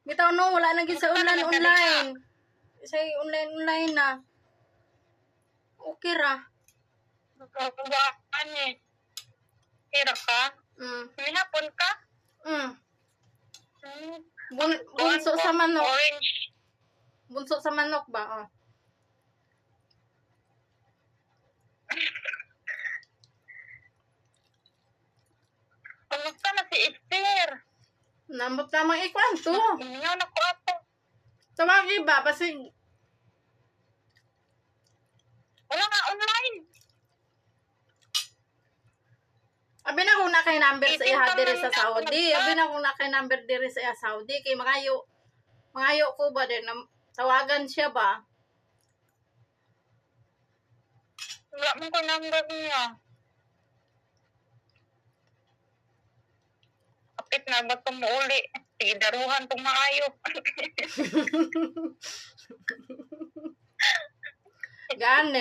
Bitaw no, wala na gid sa online. Say online na. Okay ra. Nagkagawa ka ni. Kira ka? Minapon ka? Bunso sa manok. Orange. Bunso sa manok ba? Oh. Kumusta na si Esther? Nambot namang ikwanto. Inyo na ko ako. Tawagi ba? Kasi Wala nga online. abi na kung na kay number sa iha diri sa Itintan lang Saudi. ako Abi na kung na kay number diri sa iha Saudi. Kay mangayo ko ba din? Tawagan siya ba? Wala mo ko number niya. Kapit na ba itong uli? Sige, daruhan itong maayo. Gani.